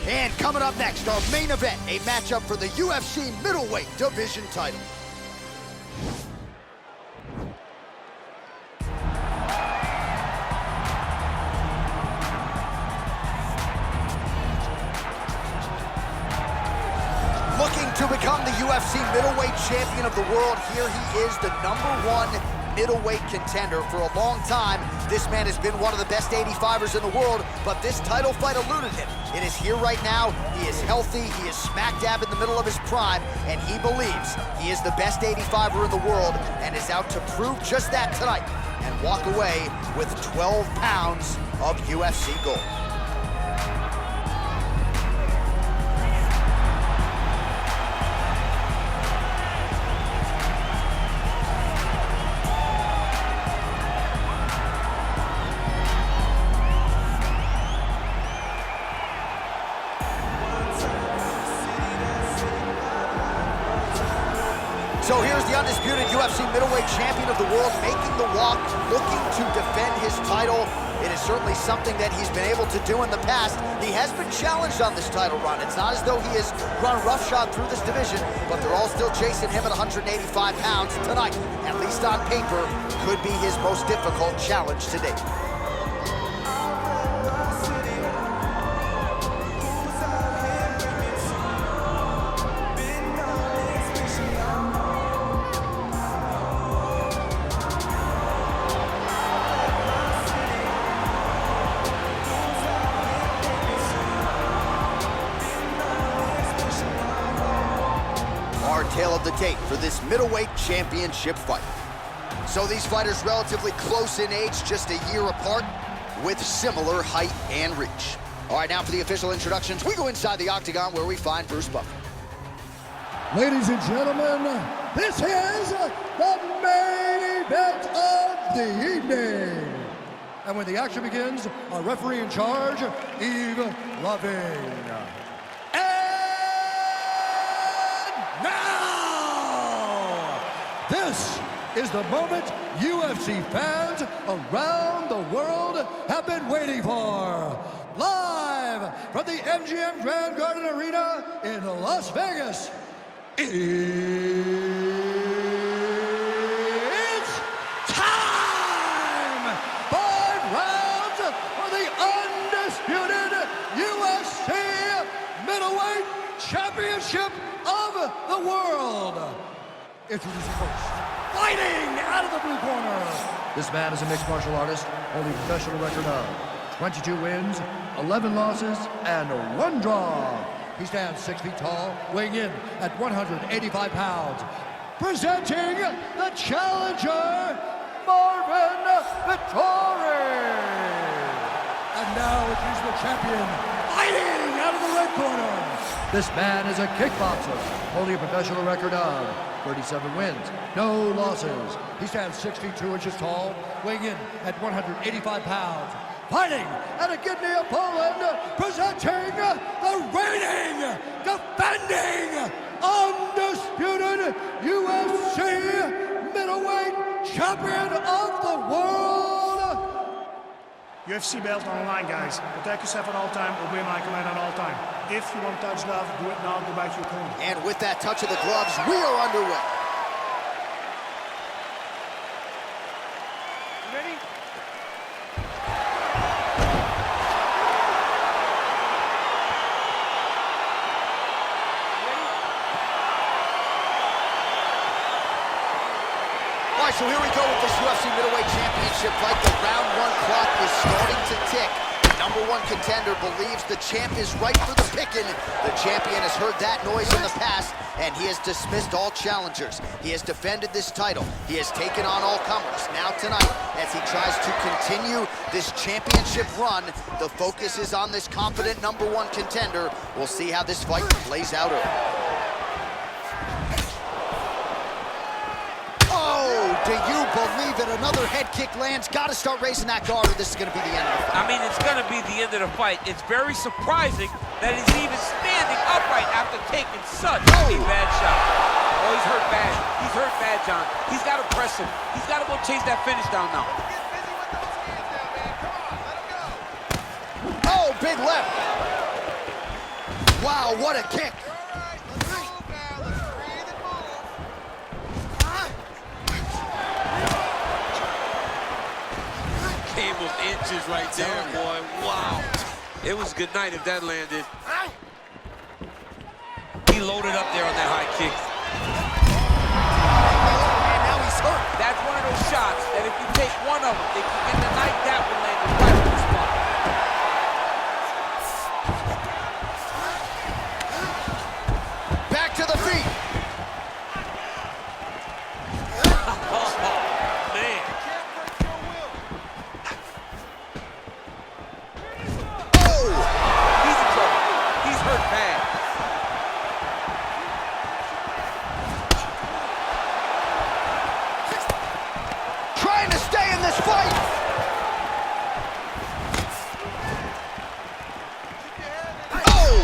And coming up next, our main event, a matchup for the UFC middleweight division title. Looking to become the UFC middleweight champion of the world, here he is, the #1 middleweight contender. For a long time, this man has been one of the best 85ers in the world, but this title fight eluded him. It is here right now. He is healthy. He is smack dab in the middle of his prime, and he believes he is the best 85er in the world and is out to prove just that tonight and walk away with 12 pounds of UFC gold. So here's the undisputed UFC middleweight champion of the world making the walk, looking to defend his title. It is certainly something that he's been able to do in the past. He has been challenged on this title run. It's not as though he has run roughshod through this division, but they're all still chasing him at 185 pounds tonight. At least on paper, could be his most difficult challenge to date. Tale of the tape for this middleweight championship fight. So these fighters relatively close in age, just a year apart, with similar height and reach. All right, now for the official introductions, we go inside the octagon where we find Bruce Buffer. Ladies and gentlemen, this is the main event of the evening. And when the action begins, our referee in charge, Yves Lavigne. This is the moment UFC fans around the world have been waiting for. Live from the MGM Grand Garden Arena in Las Vegas, it's time! 5 rounds for the undisputed UFC middleweight championship of the world. Introducing first, fighting out of the blue corner. This man is a mixed martial artist, holding a professional record of 22 wins, 11 losses, and 1 draw. He stands 6 feet tall, weighing in at 185 pounds. Presenting the challenger, Marvin Vettori. And now he's the champion, fighting out of the red corner. This man is a kickboxer, holding a professional record of 37 wins, no losses. He stands 6 feet 2 inches tall, weighing in at 185 pounds. Fighting out of Gdynia, Poland, presenting the reigning, defending, undisputed UFC middleweight champion of the world. UFC belt on the line, guys. Protect yourself at all time, obey my command at all time. If you want to touch gloves, do it now, go back to your corner. And with that touch of the gloves, we are underway. You ready? All right, so here we go with this UFC middleweight championship fight. The round 1 clock is starting to tick. #1 contender believes the champ is right for the picking. The champion has heard that noise in the past, and he has dismissed all challengers. He has defended this title. He has taken on all comers. Now tonight, as he tries to continue this championship run, the focus is on this confident #1 contender. We'll see how this fight plays out early. Do you believe it? Another head kick lands. Got to start raising that guard, or this is going to be the end of the fight. I mean, it's going to be the end of the fight. It's very surprising that he's even standing upright after taking such a bad shot. Oh, he's hurt bad. He's hurt bad, John. He's got to press him. He's got to go chase that finish down now. Oh, big left. Wow, what a kick. Game of inches right there, boy. Wow. It was good night if that landed. He loaded up there on that high kick. And now he's hurt. That's one of those shots that if you take one of them, if you get the night, that one landed right on the spot. Back to the feet. Oh, man. Oh! He's in trouble. He's hurt bad. Trying to stay in this fight. Oh!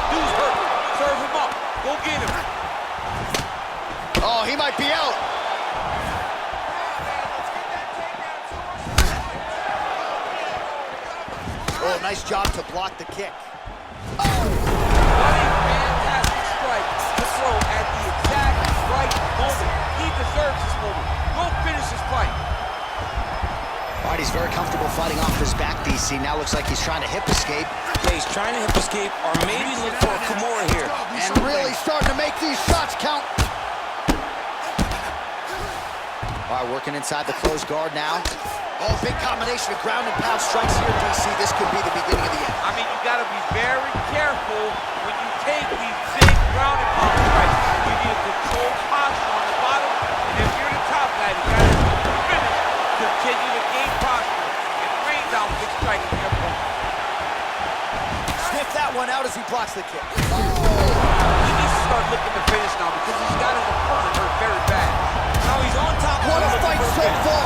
Dude's hurt. Serve him up. Go get him. Oh, he might be out. Oh, nice job to block the kick. What a fantastic strike to throw at the exact right moment. He deserves this moment. Go finish his fight. All right, he's very comfortable fighting off his back, DC. Now looks like he's trying to hip escape. Yeah, he's trying to hip escape or maybe look for a Kimura here. And really starting to make these shots count. All right, working inside the closed guard now. Oh, big combination of ground and pound strikes here, DC. This could be the beginning of the end. I mean, you got to be very careful when you take these big ground and pound strikes. You need a controlled posture on the bottom, and if you're the top guy, you got to finish, continue to gain posture, and rain down big strikes on your opponent. Sniff that one out as he blocks the kick. He needs to start looking to finish now because he's got his opponent hurt very bad. Now he's on top. What a fight so far.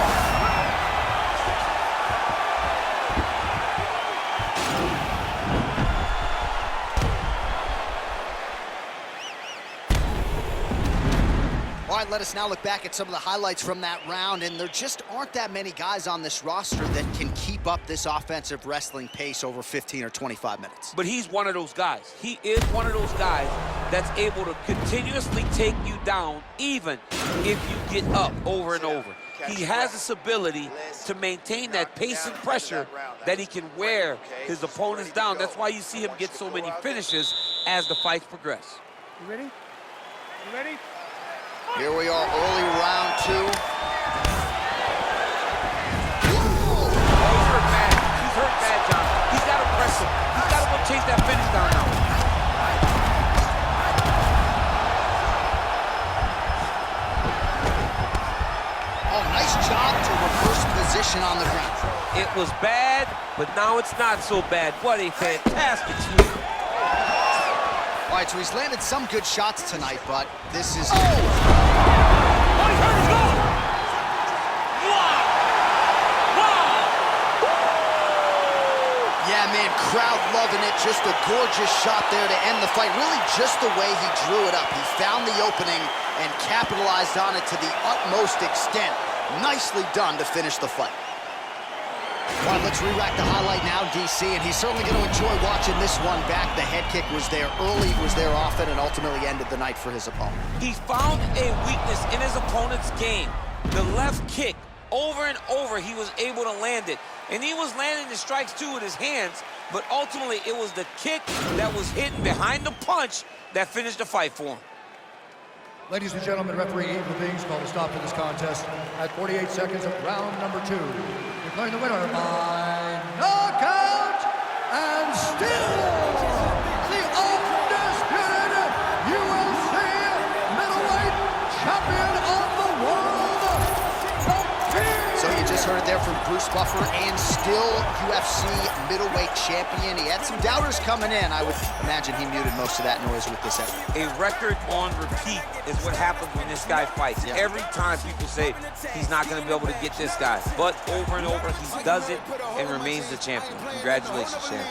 All right, let us now look back at some of the highlights from that round, and there just aren't that many guys on this roster that can keep up this offensive wrestling pace over 15 or 25 minutes. But he's one of those guys. He is one of those guys that's able to continuously take you down even if you get up over and over. He has this ability to maintain that pace and pressure that he can wear his opponents down. That's why you see him get so many finishes as the fights progress. You ready? You ready? Here we are, early round 2. Oh, he's hurt bad. He's hurt bad, John. He's got to press him. He's got to go chase that finish down now. Oh, nice job to reverse position on the ground. It was bad, but now it's not so bad. What a fantastic sweep. All right, so he's landed some good shots tonight, but this is... Oh, he's hurt. He's gone. Wow. Wow. Yeah, man, crowd loving it. Just a gorgeous shot there to end the fight. Really just the way he drew it up. He found the opening and capitalized on it to the utmost extent. Nicely done to finish the fight. All right, let's re-rack the highlight now, DC, and he's certainly going to enjoy watching this one back. The head kick was there early, was there often, and ultimately ended the night for his opponent. He found a weakness in his opponent's game. The left kick, over and over, he was able to land it. And he was landing the strikes, too, with his hands, but ultimately it was the kick that was hidden behind the punch that finished the fight for him. Ladies and gentlemen, referee Eve Levine's called a stop to this contest at 48 seconds of round number 2. Declaring the winner by knockout and still the undisputed UFC middleweight champion of the world, the King. So you just heard it there from Bruce Buffer, and still UFC middleweight champion. He had some doubters coming in. I would imagine he muted most of that noise with this effort. A record on repeat is what happens when this guy fights. Yeah. Every time people say he's not going to be able to get this guy, but over and over he does it and remains the champion. Congratulations, champ.